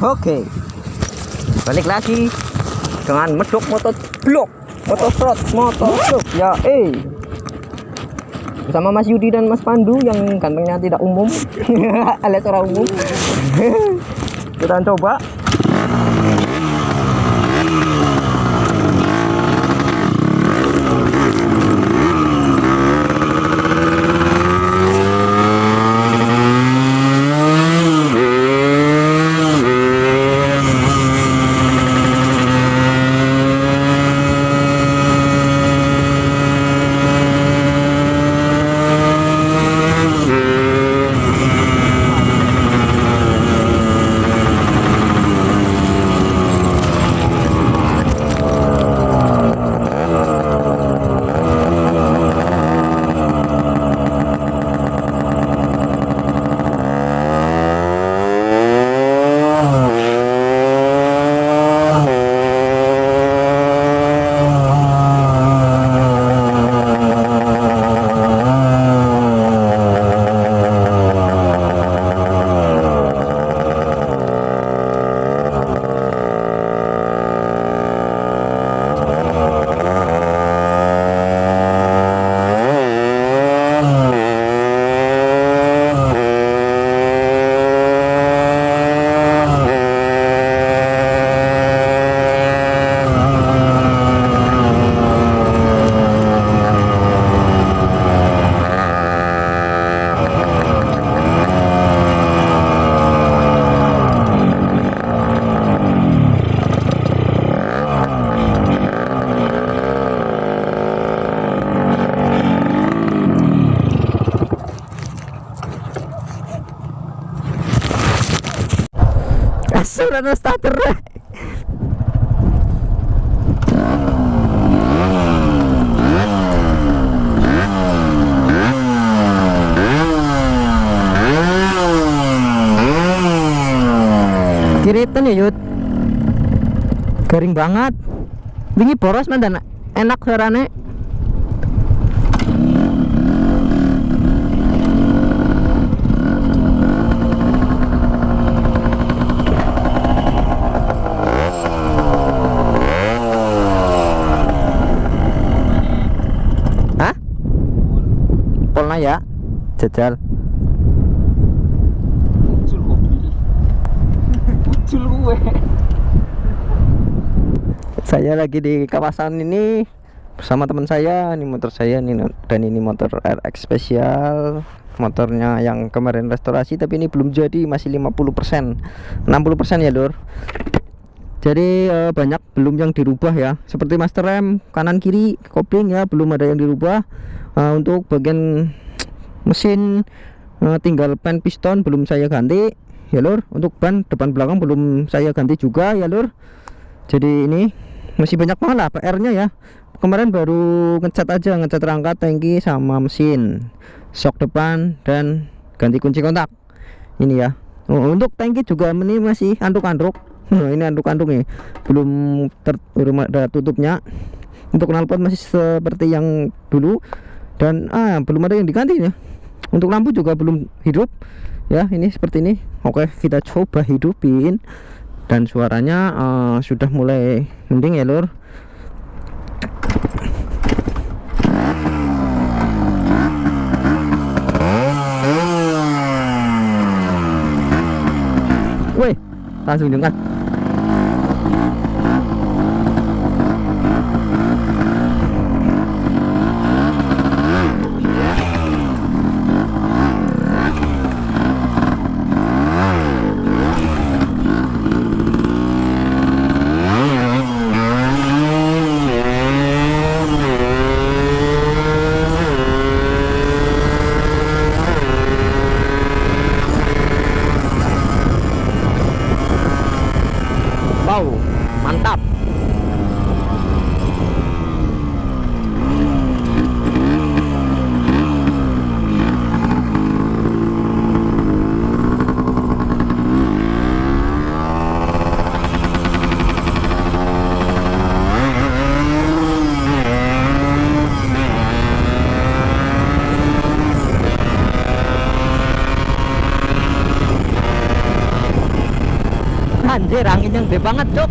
Oke, balik lagi dengan medok motovlog, motovlog ya. Bersama Mas Yudi dan Mas Pandu yang gantengnya tidak umum alias orang umum. Kita coba. Sudah starter. Kiritan ya Yud, garing banget. Wingi boros mandan enak suarane. Ya jajal muncul gue. Saya lagi di kawasan ini bersama teman saya. Ini motor saya nih, dan ini motor RX spesial, motornya yang kemarin restorasi tapi ini belum jadi, masih 50%, 60% ya Lur. Jadi banyak belum yang dirubah ya, seperti master rem kanan kiri kopling ya, belum ada yang dirubah. Untuk bagian mesin tinggal pen piston belum saya ganti ya Lur. Untuk ban depan belakang belum saya ganti juga ya Lur. Jadi ini masih banyak banget lah PR-nya ya. Kemarin baru ngecat aja, ngecat rangka, tangki sama mesin, shock depan dan ganti kunci kontak ini ya. Untuk tangki juga ini masih anduk-anduk. Ini anduk-anduk nih, belum ada tutupnya. Untuk knalpot masih seperti yang dulu dan belum ada yang diganti ya. Untuk lampu juga belum hidup ya, ini seperti ini. Oke, kita coba hidupin dan suaranya sudah mulai mending ya Lur. Wih, langsung dengar. Anjir, anginnya gede banget, Cuk.